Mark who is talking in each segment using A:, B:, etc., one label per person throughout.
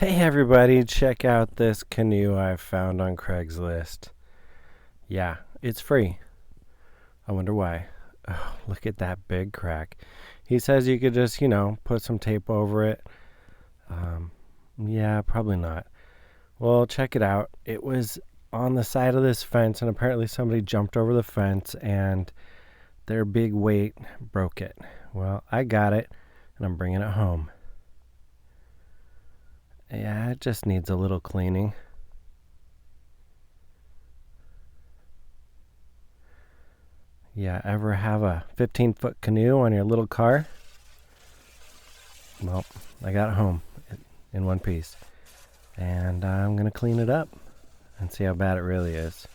A: Hey everybody, check out this canoe I found on Craigslist. Yeah, it's free. I wonder why. Oh, look at that big crack. He says you could just, put some tape over it. Um, yeah, probably not. Well, check it out. It was on the side of this fence, and apparently somebody jumped over the fence and their big weight broke it. Well, I got it, and I'm bringing it home. Yeah, it just needs a little cleaning. Yeah, ever have a 15-foot canoe on your little car? Well, I got it home in one piece. And I'm going to clean it up and see how bad it really is.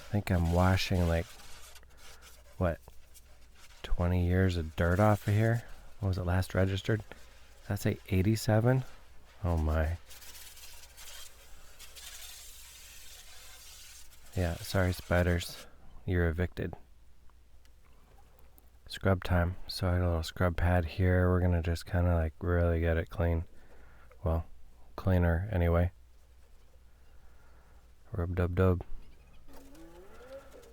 A: I think I'm washing 20 years of dirt off of here. What was it last registered? Did I say 87? Oh my. Yeah, sorry spiders. You're evicted. Scrub time. So I got a little scrub pad here. We're going to just kind of really get it clean. Well, cleaner anyway. Rub dub dub.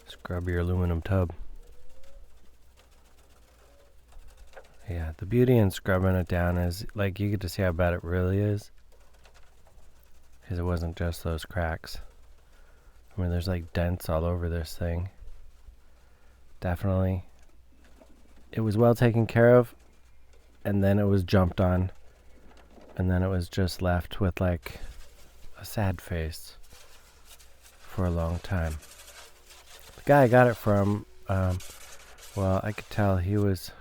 A: Scrub your aluminum tub. Yeah, the beauty in scrubbing it down is you get to see how bad it really is. Because it wasn't just those cracks. I mean, there's dents all over this thing. Definitely. It was well taken care of, and then it was jumped on, and then it was just left with a sad face for a long time. The guy I got it from, well, I could tell he was,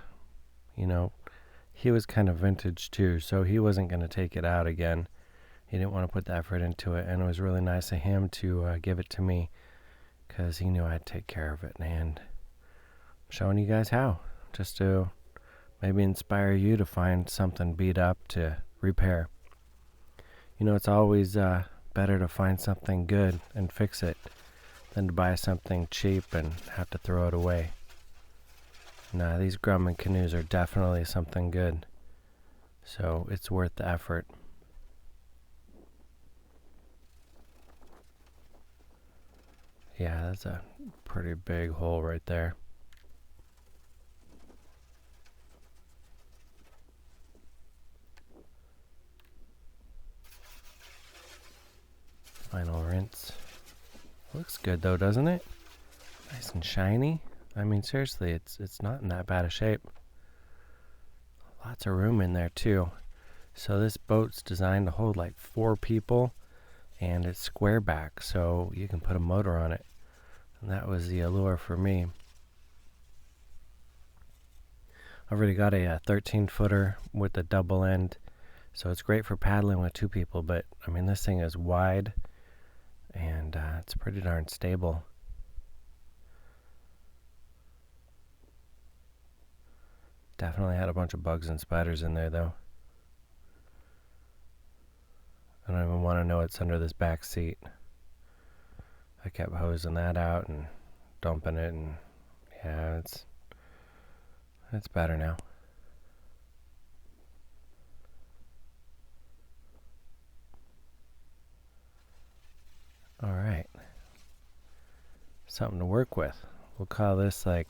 A: he was kind of vintage too, so he wasn't going to take it out again. He didn't want to put the effort into it, and it was really nice of him to give it to me because he knew I'd take care of it, and I'm showing you guys how, just to maybe inspire you to find something beat up to repair. It's always better to find something good and fix it than to buy something cheap and have to throw it away. Nah, these Grumman canoes are definitely something good, so it's worth the effort. Yeah, that's a pretty big hole right there. Final rinse. Looks good though, doesn't it? Nice and shiny. I mean, seriously, it's not in that bad a shape. Lots of room in there too. So this boat's designed to hold 4 people, and it's square back, so you can put a motor on it. And that was the allure for me. I've already got a 13-footer with a double end, so it's great for paddling with 2 people, but I mean, this thing is wide, and it's pretty darn stable. Definitely had a bunch of bugs and spiders in there, though. I don't even want to know what's under this back seat. I kept hosing that out and dumping it, and yeah, it's better now. All right. Something to work with. We'll call this a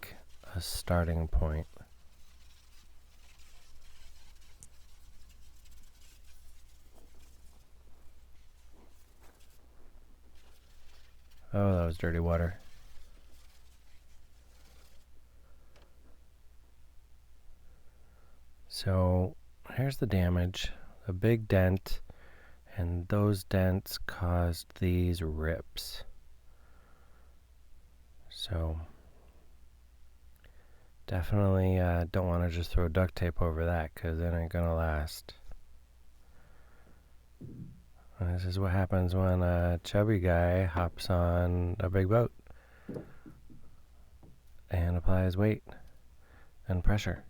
A: starting point. Oh, that was dirty water. So here's the damage. A big dent, and those dents caused these rips. So definitely don't want to just throw duct tape over that, because it ain't gonna last. And this is what happens when a chubby guy hops on a big boat and applies weight and pressure.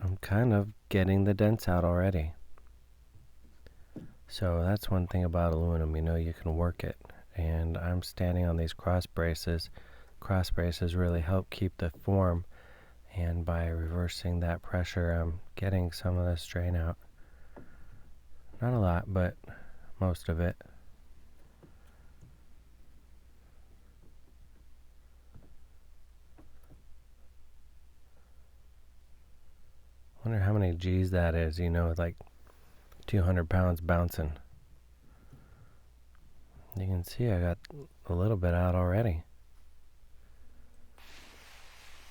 A: I'm kind of getting the dents out already. So that's one thing about aluminum, you can work it. And I'm standing on these cross braces. Cross braces really help keep the form, and by reversing that pressure, I'm getting some of the strain out. Not a lot, but most of it. Wonder how many G's that is, you know, like 200 pounds bouncing. You can see I got a little bit out already.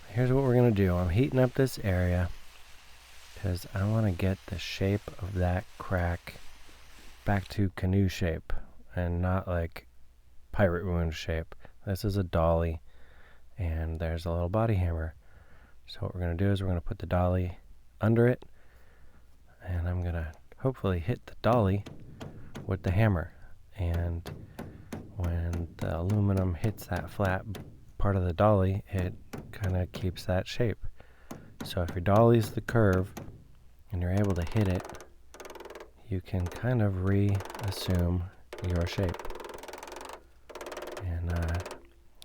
A: Here's what we're going to do. I'm heating up this area because I want to get the shape of that crack back to canoe shape and not like pirate wound shape. This is a dolly and there's a little body hammer. So what we're going to do is we're going to put the dolly under it, and I'm going to hopefully hit the dolly with the hammer. And when the aluminum hits that flat part of the dolly, it kind of keeps that shape. So if your dolly's the curve and you're able to hit it, you can kind of reassume your shape. And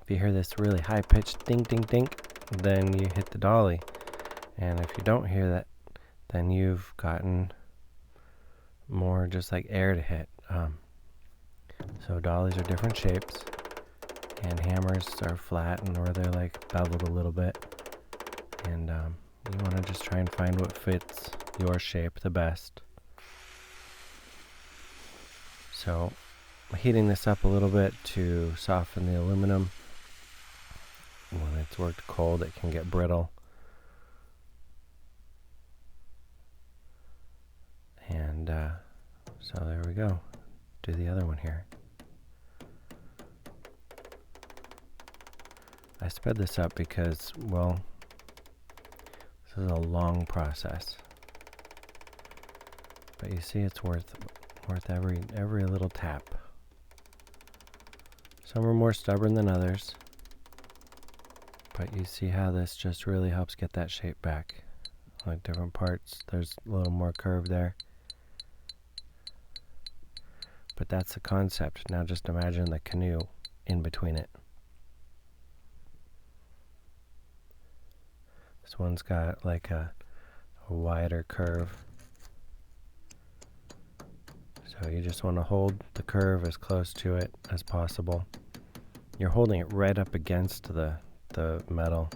A: if you hear this really high-pitched ding ding ding, then you hit the dolly. And if you don't hear that, then you've gotten more just like air to hit. So dollies are different shapes, and hammers are flat and or they're like beveled a little bit. And you want to just try and find what fits your shape the best. So I'm heating this up a little bit to soften the aluminum. When it's worked cold, it can get brittle. And so there we go. Do the other one here. I sped this up because, well, this is a long process. But you see, it's worth every little tap. Some are more stubborn than others, but you see how this just really helps get that shape back. Like different parts, there's a little more curve there. But that's the concept. Now just imagine the canoe in between it. This one's got like a wider curve. So you just want to hold the curve as close to it as possible. You're holding it right up against the metal.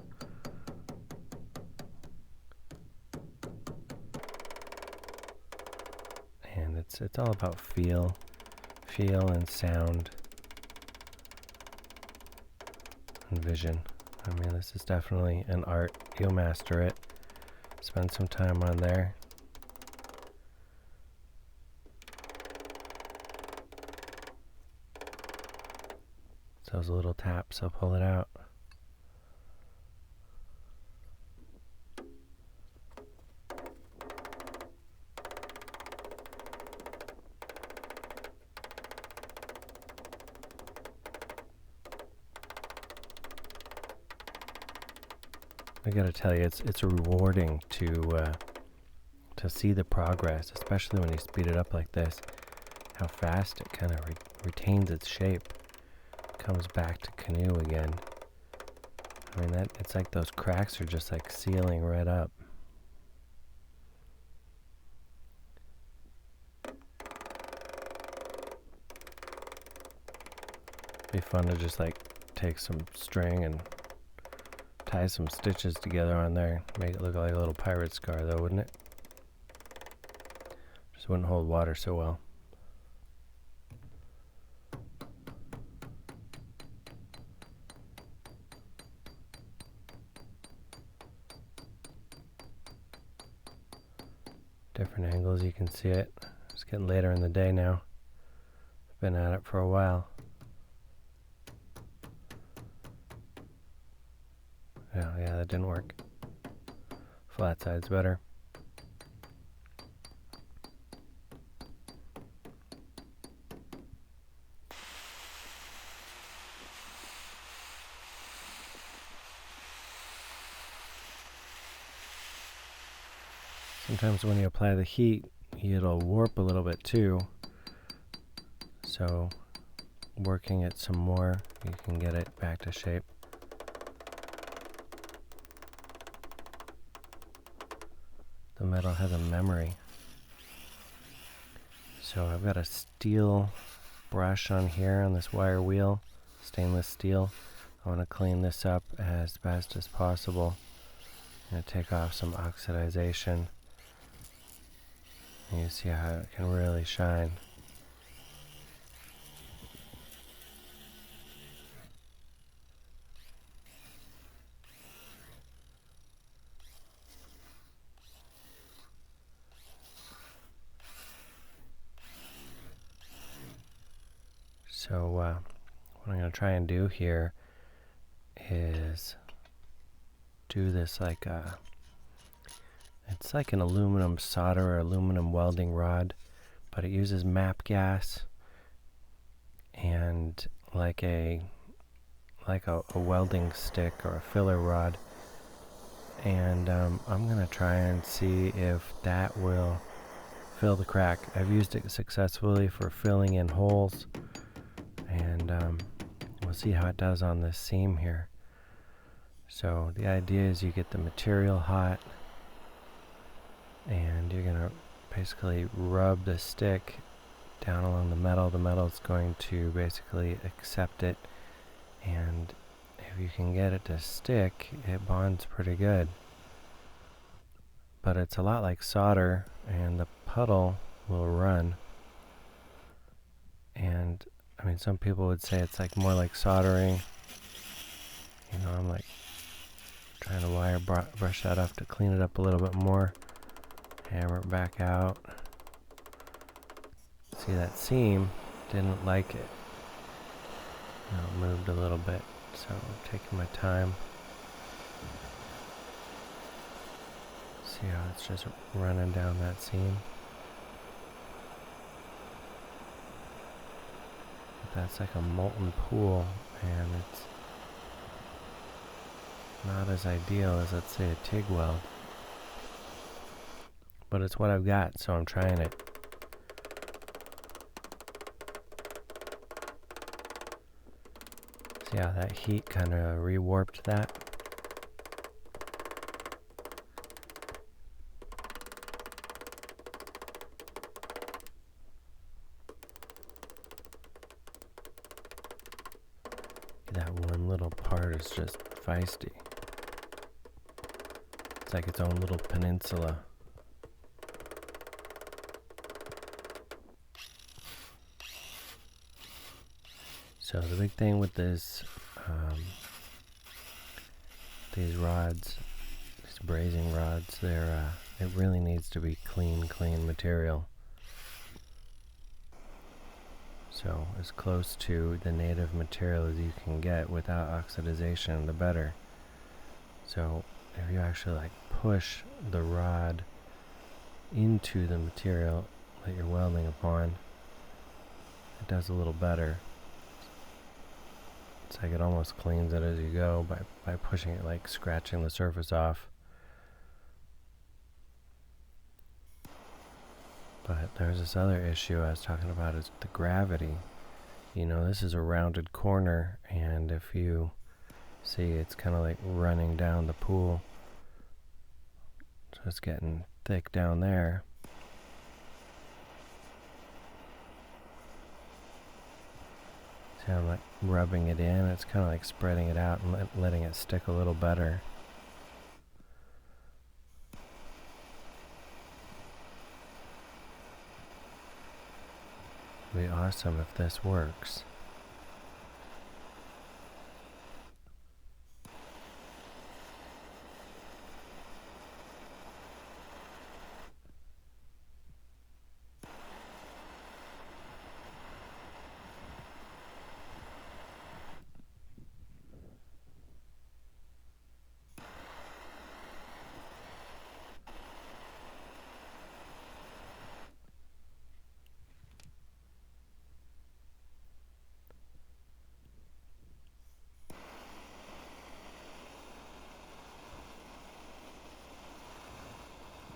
A: And it's all about feel and sound and vision. I mean, this is definitely an art. You'll master it. Spend some time on there. Those little taps, I'll pull it out. I gotta tell you, it's rewarding to see the progress, especially when you speed it up like this. How fast it kind of retains its shape, comes back to canoe again. I mean, it's like those cracks are just like sealing right up. Be fun to just like take some string and tie some stitches together on there. Make it look like a little pirate scar though, wouldn't it? Just wouldn't hold water so well. Different angles, you can see it. It's getting later in the day now. I've been at it for a while. Yeah, that didn't work. Flat side's better. Sometimes when you apply the heat, it'll warp a little bit too. So working it some more, you can get it back to shape. The metal has a memory. So I've got a steel brush on here on this wire wheel, stainless steel. I want to clean this up as best as possible. I'm going to take off some oxidization. And you see how it can really shine. So what I'm going to try and do here is do this like it's like an aluminum solder or aluminum welding rod, but it uses MAP gas and like a welding stick or a filler rod. And I'm going to try and see if that will fill the crack. I've used it successfully for filling in holes, and we'll see how it does on this seam here. So the idea is you get the material hot, and you're going to basically rub the stick down along the metal. The metal is going to basically accept it, and if you can get it to stick, it bonds pretty good. But it's a lot like solder, and the puddle will run. And I mean, some people would say it's like more like soldering. You know, I'm like trying to wire brush that up to clean it up a little bit more. Hammer it back out. See, that seam didn't like it. Now it moved a little bit, so I'm taking my time. See how it's just running down that seam? But that's like a molten pool, and it's not as ideal as, let's say, a TIG weld. But it's what I've got, so I'm trying it. See how that heat kind of rewarped that? That one little part is just feisty. It's like its own little peninsula. So the big thing with this, these rods, these brazing rods, it really needs to be clean material. So as close to the native material as you can get without oxidization, the better. So if you actually like push the rod into the material that you're welding upon, it does a little better. It's like it almost cleans it as you go by pushing it, like scratching the surface off. But there's this other issue I was talking about, is the gravity. You know, this is a rounded corner, and if you see, it's kind of like running down the pool. So it's getting thick down there. See how I'm like rubbing it in? It's kind of like spreading it out and letting it stick a little better. It'd be awesome if this works.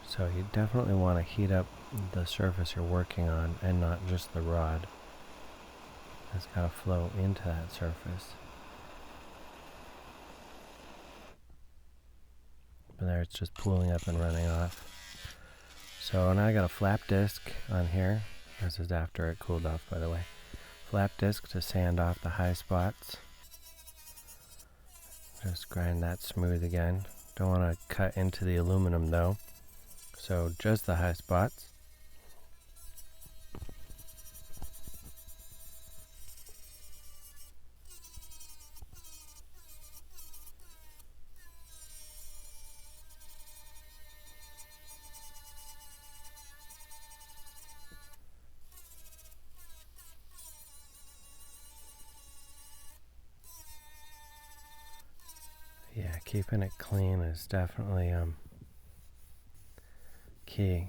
A: So you definitely want to heat up the surface you're working on, and not just the rod. It's got to flow into that surface. But there it's just pooling up and running off. So now I got a flap disc on here, This is after it cooled off, by the way. Flat disc to sand off the high spots. Just grind that smooth again. Don't want to cut into the aluminum though, so just the high spots. Yeah, keeping it clean is definitely key.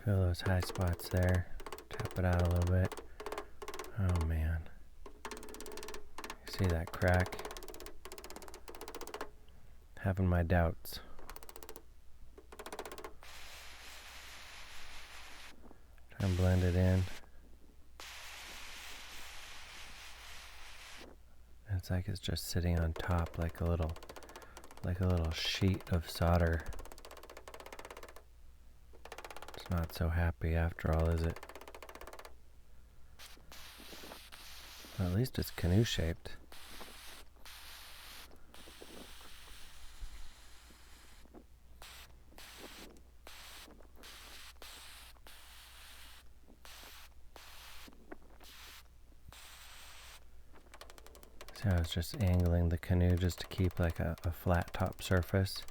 A: Feel those high spots there. Tap it out a little bit. Oh man. See that crack? Having my doubts. Try and blend it in. It's like it's just sitting on top like a little sheet of solder. It's not so happy after all, is it? Well, at least it's canoe shaped. So I was just angling the canoe just to keep like a flat top surface.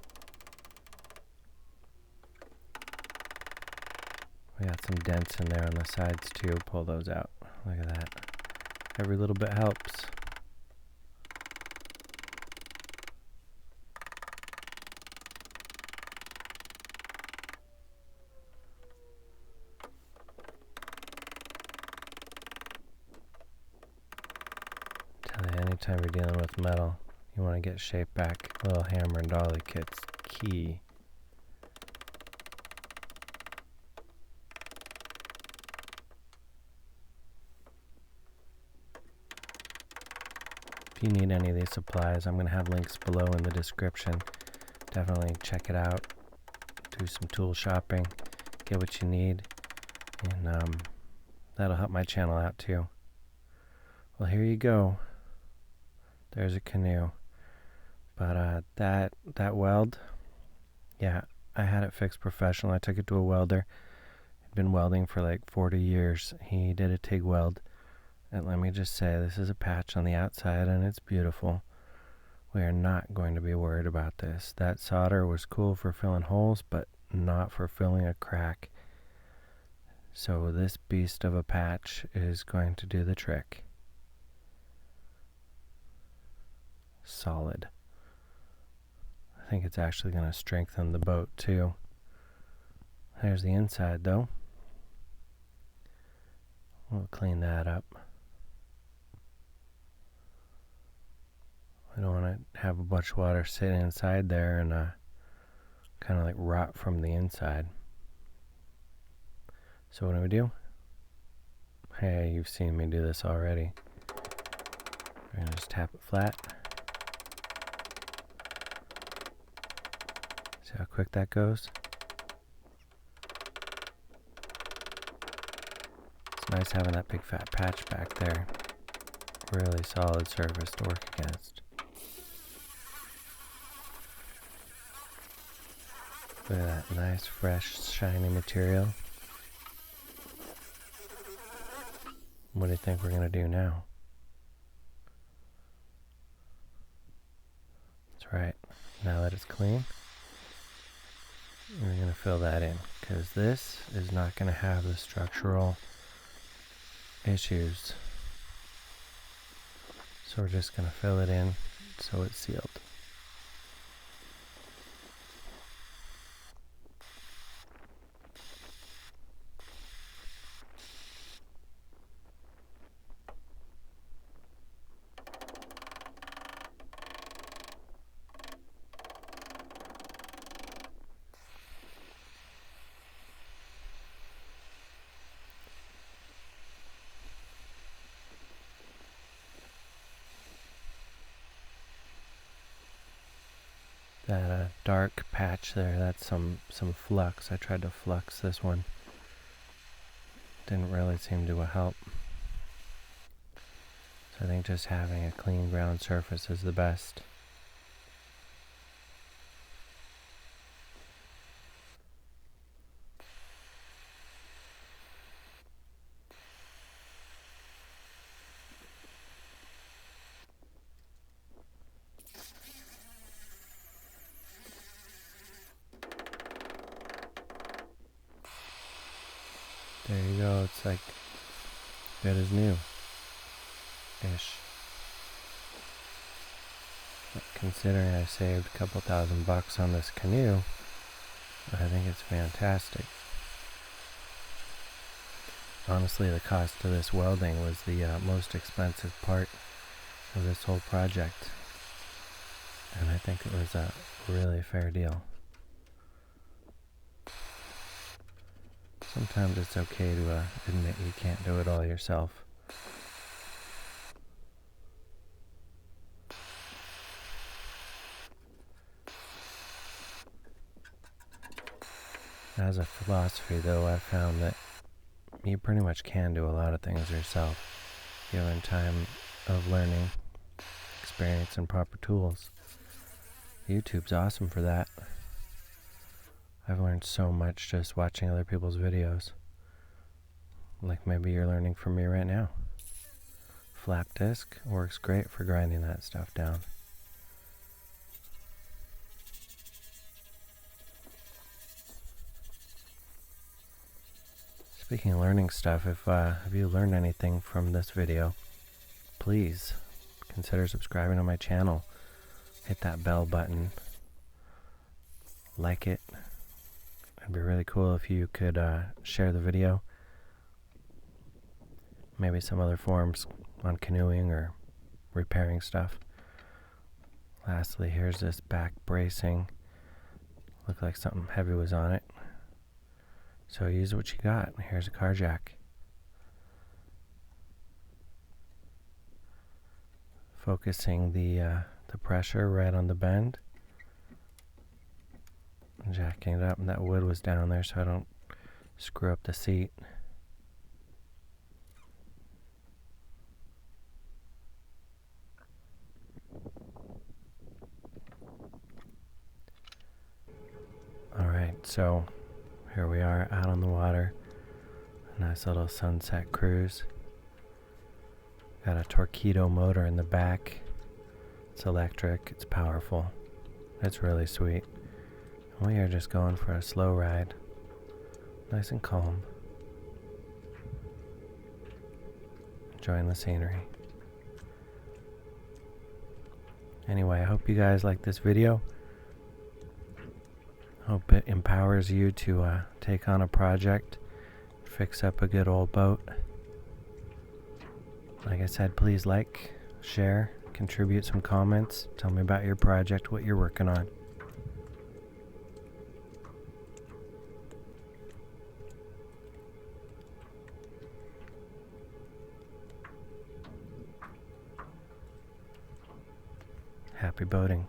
A: We got some dents in there on the sides too. Pull those out. Look at that. Every little bit helps. Anytime you're dealing with metal, you want to get shape back. A little hammer and dolly kit's key. If you need any of these supplies, I'm going to have links below in the description. Definitely check it out. Do some tool shopping. Get what you need. And that'll help my channel out too. Well, here you go. There's a canoe. But that weld, yeah, I had it fixed professional. I took it to a welder. He'd been welding for like 40 years. He did a TIG weld. And let me just say, this is a patch on the outside and it's beautiful. We are not going to be worried about this. That solder was cool for filling holes, but not for filling a crack. So this beast of a patch is going to do the trick. Solid. I think it's actually going to strengthen the boat too. There's the inside though. We'll clean that up. We don't want to have a bunch of water sitting inside there and kind of like rot from the inside. So what do we do? Hey, you've seen me do this already. We're going to just tap it flat. See how quick that goes? It's nice having that big fat patch back there. Really solid surface to work against. Look at that nice, fresh, shiny material. What do you think we're going to do now? That's right. Now that it's clean, we're going to fill that in, because this is not going to have the structural issues. So we're just going to fill it in so it's sealed. That dark patch there, that's some flux. I tried to flux this one. didn't really seem to help. So I think just having a clean ground surface is the best. There you go, it's like good as new-ish. But considering I saved a couple $1,000 on this canoe, I think it's fantastic. Honestly, the cost of this welding was the most expensive part of this whole project. And I think it was a really fair deal. Sometimes it's okay to admit you can't do it all yourself. As a philosophy, though, I've found that you pretty much can do a lot of things yourself, given time of learning, experience, and proper tools. YouTube's awesome for that. I've learned so much just watching other people's videos. Like maybe you're learning from me right now. Flap disc works great for grinding that stuff down. Speaking of learning stuff, if you learned anything from this video, please consider subscribing to my channel. Hit that bell button. Like it. It'd be really cool if you could share the video. Maybe some other forums on canoeing or repairing stuff. Lastly, here's this back bracing. Looked like something heavy was on it. So use what you got. Here's a car jack. Focusing the pressure right on the bend. And jacking it up, and that wood was down there so I don't screw up the seat. Alright, so here we are out on the water. A nice little sunset cruise. Got a Torpedo motor in the back. It's electric, it's powerful. It's really sweet. We are just going for a slow ride. Nice and calm. Enjoying the scenery. Anyway, I hope you guys like this video. Hope it empowers you to take on a project, fix up a good old boat. Like I said, please like, share, contribute some comments. Tell me about your project, what you're working on. Happy boating.